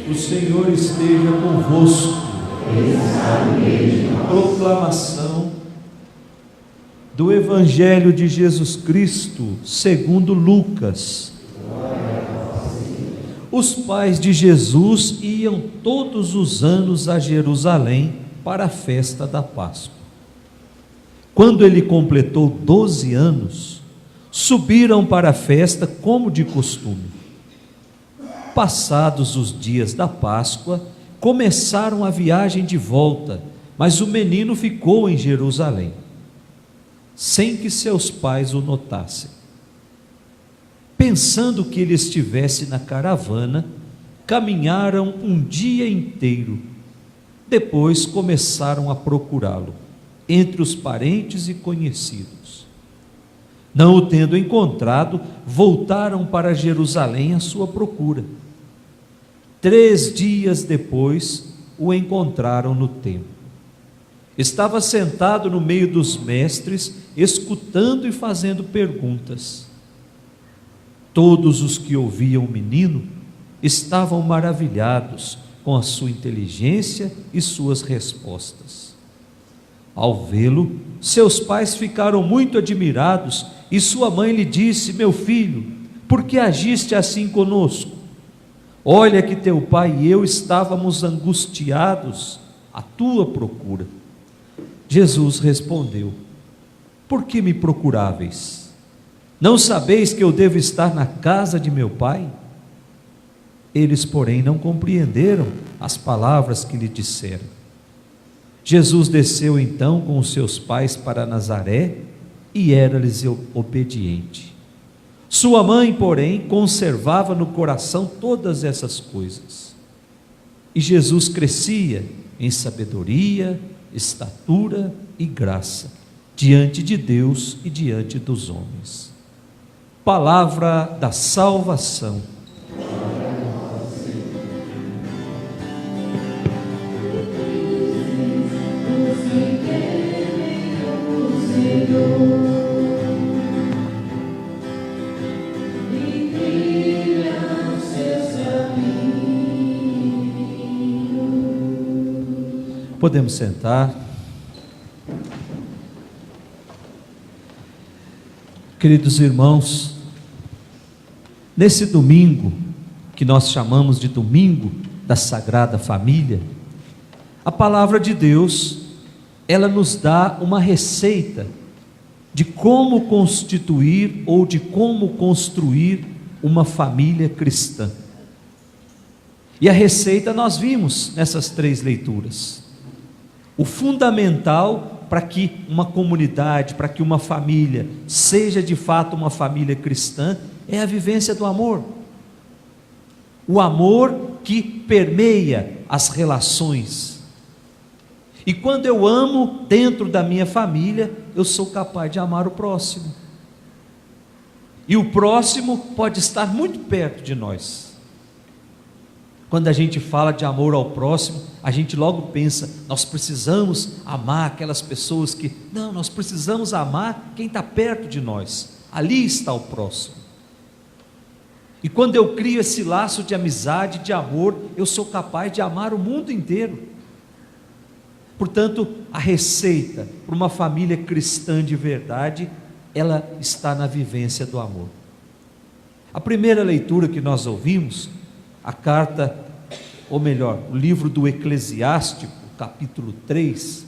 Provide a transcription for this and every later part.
O Senhor esteja convosco. Proclamação do Evangelho de Jesus Cristo segundo Lucas. Os pais de Jesus iam todos os anos a Jerusalém para a festa da Páscoa. Quando ele completou 12 anos, subiram para a festa como de costume. Passados os dias da Páscoa, começaram a viagem de volta, mas o menino ficou em Jerusalém, sem que seus pais o notassem. Pensando que ele estivesse na caravana, caminharam um dia inteiro. Depois começaram a procurá-lo entre os parentes e conhecidos. Não o tendo encontrado, voltaram para Jerusalém à sua procura. 3 dias depois, o encontraram no templo. Estava sentado no meio dos mestres, escutando e fazendo perguntas. Todos os que ouviam o menino estavam maravilhados com a sua inteligência e suas respostas. Ao vê-lo, seus pais ficaram muito admirados e sua mãe lhe disse: meu filho, por que agiste assim conosco? Olha que teu pai e eu estávamos angustiados à tua procura. Jesus respondeu: por que me procuráveis? Não sabeis que eu devo estar na casa de meu pai? Eles, porém, não compreenderam as palavras que lhe disseram. Jesus desceu então com os seus pais para Nazaré e era-lhes obediente. Sua mãe, porém, conservava no coração todas essas coisas. E Jesus crescia em sabedoria, estatura e graça, diante de Deus e diante dos homens. Palavra da salvação. Podemos sentar. Queridos irmãos, nesse domingo, que nós chamamos de domingo da Sagrada Família, a palavra de Deus, ela nos dá uma receita de como constituir ou de como construir uma família cristã. E a receita nós vimos nessas 3 leituras. O fundamental para que uma comunidade, para que uma família seja de fato uma família cristã, é a vivência do amor. O amor que permeia as relações. E quando eu amo dentro da minha família, eu sou capaz de amar o próximo. E o próximo pode estar muito perto de nós. Quando a gente fala de amor ao próximo, a gente logo pensa, nós precisamos amar aquelas pessoas que... Não, nós precisamos amar quem está perto de nós. Ali está o próximo. E quando eu crio esse laço de amizade, de amor, eu sou capaz de amar o mundo inteiro. Portanto, a receita para uma família cristã de verdade, ela está na vivência do amor. A primeira leitura que nós ouvimos, a carta, ou melhor, o livro do Eclesiástico, capítulo 3.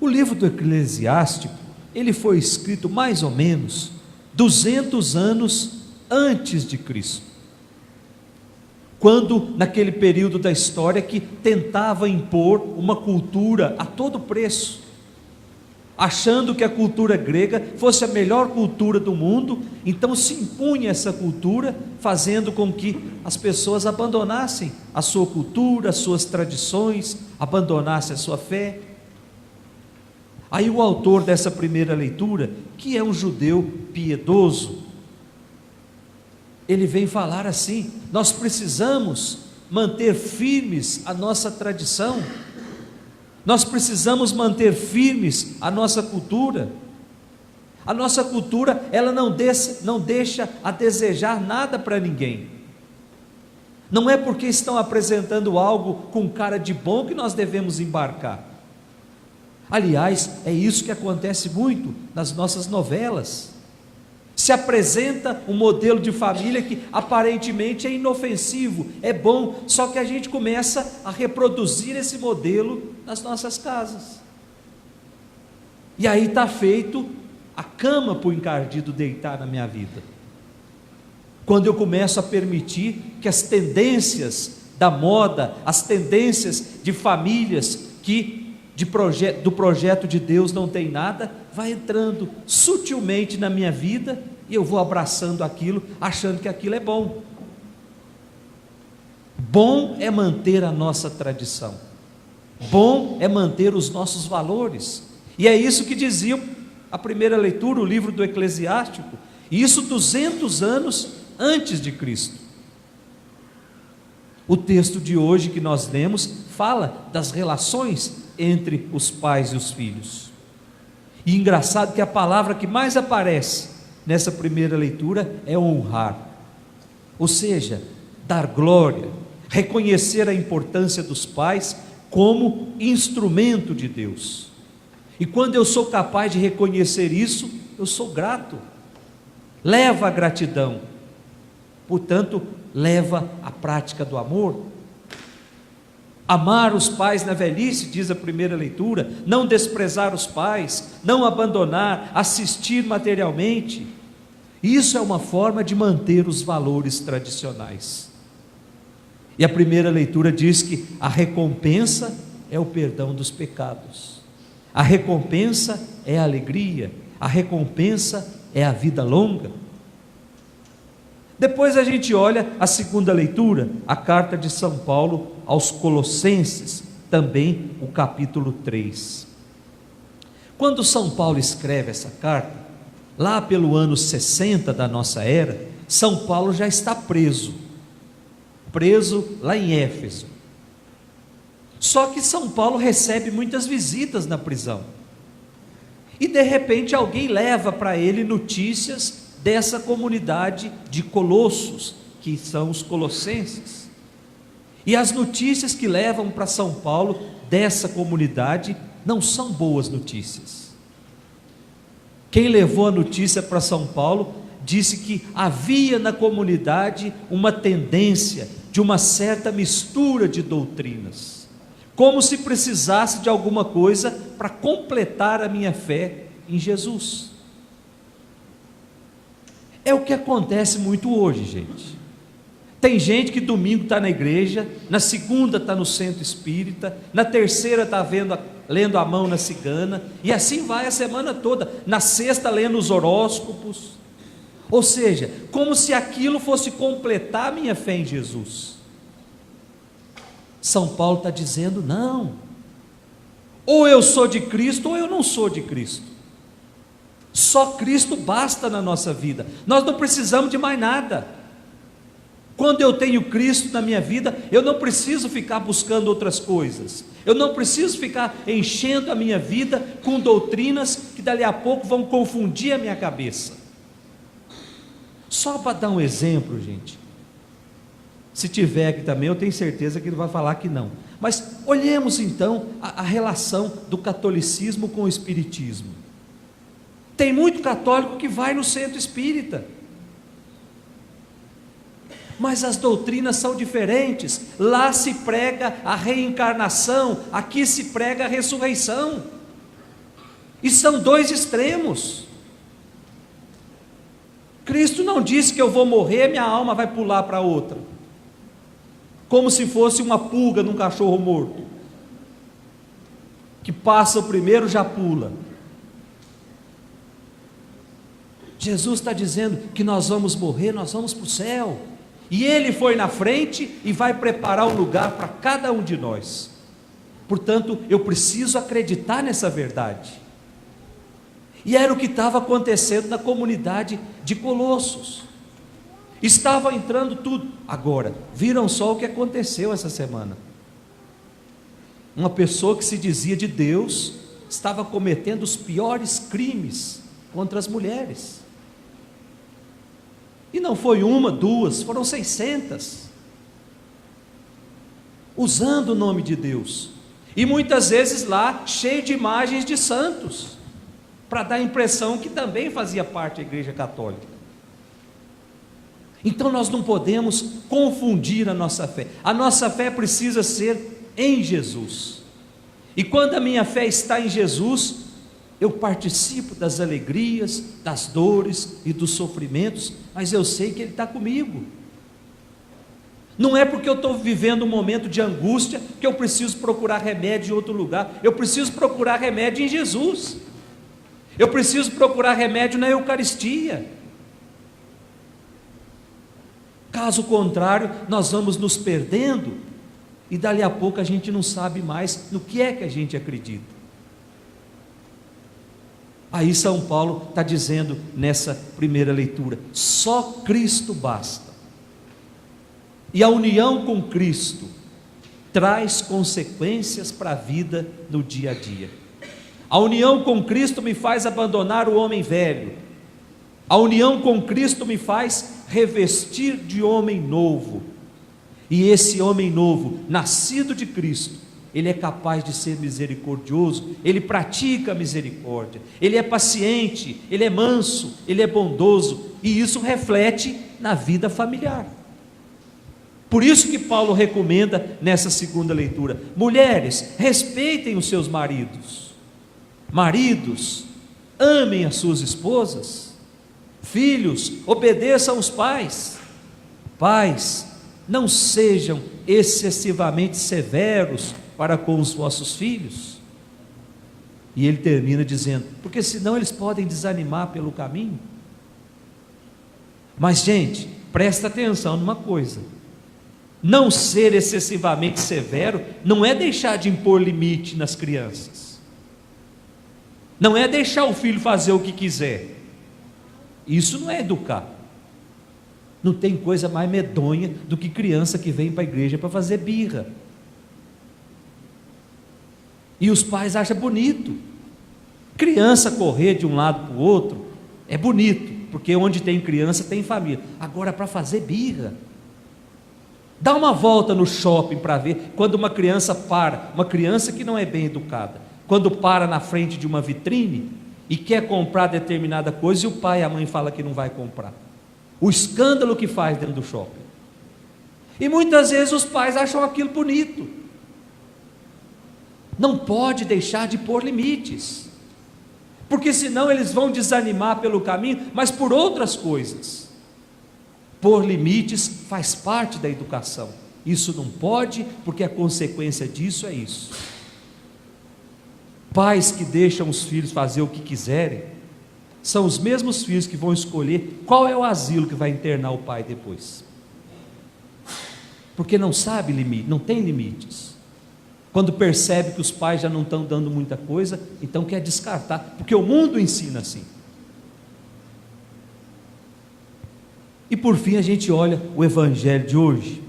O livro do Eclesiástico, ele foi escrito mais ou menos 200 anos antes de Cristo. Quando, naquele período da história que tentava impor uma cultura a todo preço, achando que a cultura grega fosse a melhor cultura do mundo, então se impunha essa cultura, fazendo com que as pessoas abandonassem a sua cultura, as suas tradições, abandonassem a sua fé. Aí o autor dessa primeira leitura, que é um judeu piedoso, ele vem falar assim: nós precisamos manter firmes a nossa tradição, nós precisamos manter firmes a nossa cultura. A nossa cultura, ela não deixa a desejar nada para ninguém. Não é porque estão apresentando algo com cara de bom que nós devemos embarcar. Aliás, é isso que acontece muito nas nossas novelas. Se apresenta um modelo de família que aparentemente é inofensivo, é bom, só que a gente começa a reproduzir esse modelo nas nossas casas. E aí está feito a cama para o encardido deitar na minha vida. Quando eu começo a permitir que as tendências da moda, as tendências de famílias que do projeto de Deus não tem nada, vai entrando sutilmente na minha vida e eu vou abraçando aquilo, achando que aquilo é bom. Bom é manter a nossa tradição, bom é manter os nossos valores, e é isso que dizia a primeira leitura, o livro do Eclesiástico, e isso 200 anos antes de Cristo. O texto de hoje que nós lemos fala das relações entre os pais e os filhos. E engraçado que a palavra que mais aparece nessa primeira leitura é honrar, ou seja, dar glória, reconhecer a importância dos pais como instrumento de Deus. E quando eu sou capaz de reconhecer isso, eu sou grato, leva a gratidão, portanto, leva a prática do amor. Amar os pais na velhice, diz a primeira leitura, não desprezar os pais, não abandonar, assistir materialmente. Isso é uma forma de manter os valores tradicionais. E a primeira leitura diz que a recompensa é o perdão dos pecados, a recompensa é a alegria, a recompensa é a vida longa. Depois a gente olha a segunda leitura, a carta de São Paulo aos Colossenses, também o capítulo 3. Quando São Paulo escreve essa carta, lá pelo ano 60 da nossa era, São Paulo já está preso lá em Éfeso. Só que São Paulo recebe muitas visitas na prisão, e de repente alguém leva para ele notícias dessa comunidade de Colossos, que são os colossenses. E as notícias que levam para São Paulo dessa comunidade não são boas notícias. Quem levou a notícia para São Paulo disse que havia na comunidade uma tendência de uma certa mistura de doutrinas, como se precisasse de alguma coisa para completar a minha fé em Jesus. É o que acontece muito hoje, gente. Tem gente que domingo está na igreja, na segunda está no centro espírita, na terceira está lendo a mão na cigana, e assim vai a semana toda, na sexta lendo os horóscopos, ou seja, como se aquilo fosse completar a minha fé em Jesus. São Paulo está dizendo, não, ou eu sou de Cristo, ou eu não sou de Cristo. Só Cristo basta na nossa vida, nós não precisamos de mais nada. Quando eu tenho Cristo na minha vida, eu não preciso ficar buscando outras coisas, eu não preciso ficar enchendo a minha vida com doutrinas que dali a pouco vão confundir a minha cabeça. Só para dar um exemplo, gente, se tiver aqui também, eu tenho certeza que ele vai falar que não, mas olhemos então a relação do catolicismo com o espiritismo. Tem muito católico que vai no centro espírita, mas as doutrinas são diferentes. Lá se prega a reencarnação, aqui se prega a ressurreição, e são dois extremos. Cristo não disse que eu vou morrer, minha alma vai pular para outra, como se fosse uma pulga num cachorro morto, que passa o primeiro já pula. Jesus está dizendo que nós vamos morrer, nós vamos para o céu, e Ele foi na frente e vai preparar um lugar para cada um de nós. Portanto, eu preciso acreditar nessa verdade. E era o que estava acontecendo na comunidade de Colossos. Estava entrando tudo. Agora, viram só o que aconteceu essa semana. Uma pessoa que se dizia de Deus estava cometendo os piores crimes contra as mulheres. E não foi uma, duas, foram 600. usando o nome de Deus, e muitas vezes lá cheio de imagens de santos, para dar a impressão que também fazia parte da Igreja Católica. Então nós não podemos confundir a nossa fé. A nossa fé precisa ser em Jesus. E quando a minha fé está em Jesus, eu participo das alegrias, das dores e dos sofrimentos, mas eu sei que Ele está comigo. Não é porque eu estou vivendo um momento de angústia que eu preciso procurar remédio em outro lugar. Eu preciso procurar remédio em Jesus. Eu preciso procurar remédio na Eucaristia. Caso contrário, nós vamos nos perdendo e dali a pouco a gente não sabe mais no que é que a gente acredita. Aí São Paulo está dizendo nessa primeira leitura: só Cristo basta. E a união com Cristo traz consequências para a vida no dia a dia. A união com Cristo me faz abandonar o homem velho. A união com Cristo me faz revestir de homem novo. E esse homem novo, nascido de Cristo, ele é capaz de ser misericordioso, ele pratica a misericórdia, ele é paciente, ele é manso, ele é bondoso, e isso reflete na vida familiar. Por isso que Paulo recomenda nessa segunda leitura: mulheres, respeitem os seus maridos. Maridos, amem as suas esposas. Filhos, obedeçam aos pais. Pais, não sejam excessivamente severos para com os vossos filhos. E ele termina dizendo: porque senão eles podem desanimar pelo caminho. Mas, gente, presta atenção numa coisa: não ser excessivamente severo não é deixar de impor limite nas crianças, não é deixar o filho fazer o que quiser. Isso não é educar. Não tem coisa mais medonha do que criança que vem para a igreja para fazer birra, e os pais acham bonito. Criança correr de um lado para o outro é bonito, porque onde tem criança tem família. Agora, para fazer birra, dá uma volta no shopping para ver quando uma criança para, uma criança que não é bem educada, quando para na frente de uma vitrine e quer comprar determinada coisa, e o pai e a mãe falam que não vai comprar. O escândalo que faz dentro do shopping. E muitas vezes os pais acham aquilo bonito. Não pode deixar de pôr limites, porque senão eles vão desanimar pelo caminho, mas por outras coisas. Pôr limites faz parte da educação. Isso não pode, porque a consequência disso é isso. Pais que deixam os filhos fazer o que quiserem são os mesmos filhos que vão escolher qual é o asilo que vai internar o pai depois, porque não sabe limite, não tem limites. Quando percebe que os pais já não estão dando muita coisa, então quer descartar, porque o mundo ensina assim. E por fim a gente olha o evangelho de hoje,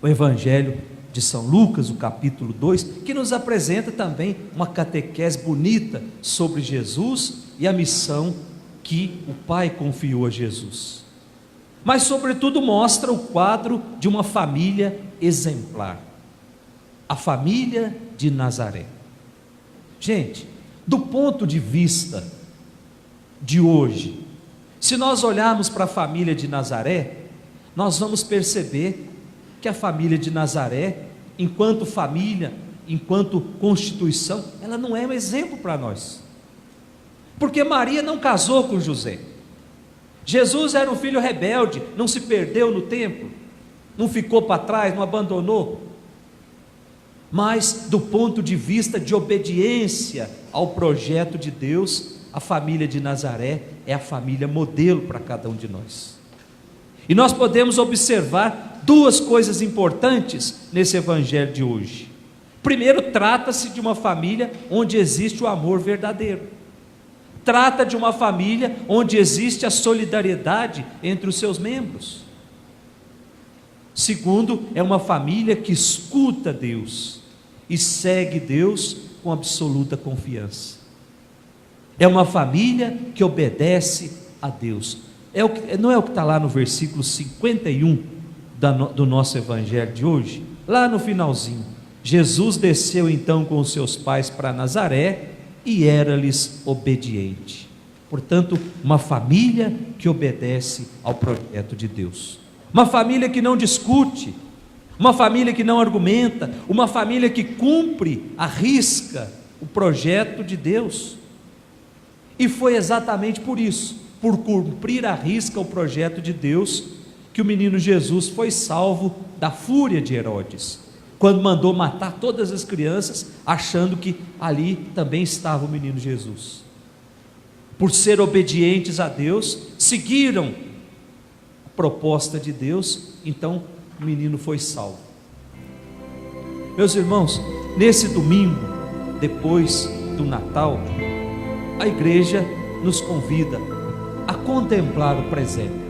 o evangelho de São Lucas, o capítulo 2, que nos apresenta também uma catequese bonita sobre Jesus e a missão que o Pai confiou a Jesus, mas sobretudo mostra o quadro de uma família exemplar, a família de Nazaré. Gente, do ponto de vista de hoje, se nós olharmos para a família de Nazaré, nós vamos perceber que a família de Nazaré, enquanto família, enquanto constituição, ela não é um exemplo para nós, porque Maria não casou com José. Jesus era um filho rebelde, não se perdeu no templo, não ficou para trás, não abandonou. Mas do ponto de vista de obediência ao projeto de Deus, a família de Nazaré é a família modelo para cada um de nós. E nós podemos observar duas coisas importantes nesse evangelho de hoje. Primeiro, trata-se de uma família onde existe o amor verdadeiro. Trata de uma família onde existe a solidariedade entre os seus membros. Segundo, é uma família que escuta Deus e segue Deus com absoluta confiança. É uma família que obedece a Deus. Não é o que está lá no versículo 51 do nosso evangelho de hoje? lá no finalzinho, Jesus desceu então com os seus pais para Nazaré e era-lhes obediente. Portanto, uma família que obedece ao projeto de Deus, uma família que não discute, uma família que não argumenta, uma família que cumpre à risca o projeto de Deus. E foi exatamente por isso, por cumprir à risca o projeto de Deus, que o menino Jesus foi salvo da fúria de Herodes, quando mandou matar todas as crianças, achando que ali também estava o menino Jesus. Por ser obedientes a Deus, seguiram a proposta de Deus, então o menino foi salvo. Meus irmãos, nesse domingo, depois do Natal, a igreja nos convida a contemplar o presépio.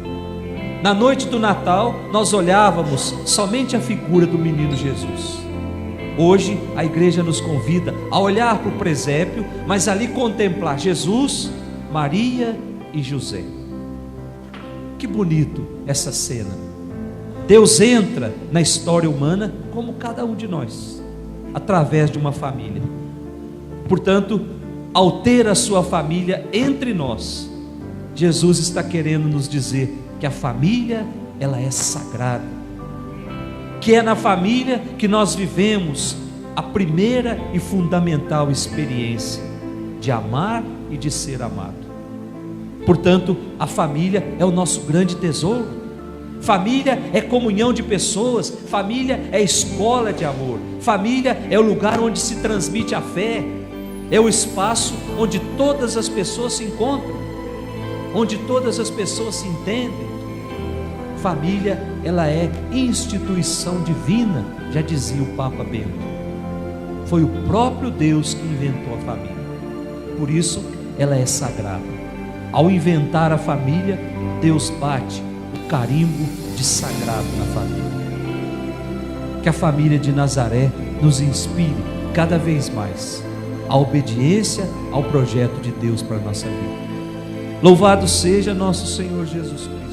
Na noite do Natal, nós olhávamos somente a figura do menino Jesus. Hoje, a igreja nos convida a olhar para o presépio, mas ali contemplar Jesus, Maria e José. Que bonito essa cena. Deus entra na história humana como cada um de nós, através de uma família. Portanto, ao ter a sua família entre nós, Jesus está querendo nos dizer que a família, ela é sagrada, que é na família que nós vivemos a primeira e fundamental experiência de amar e de ser amado. Portanto, a família é o nosso grande tesouro. Família é comunhão de pessoas, família é escola de amor, família é o lugar onde se transmite a fé, é o espaço onde todas as pessoas se encontram, onde todas as pessoas se entendem. Família, ela é instituição divina, já dizia o Papa Bento. Foi o próprio Deus que inventou a família, por isso ela é sagrada. Ao inventar a família, Deus bate o carimbo de sagrado na família. Que a família de Nazaré nos inspire cada vez mais a obediência ao projeto de Deus para a nossa vida. Louvado seja nosso Senhor Jesus Cristo.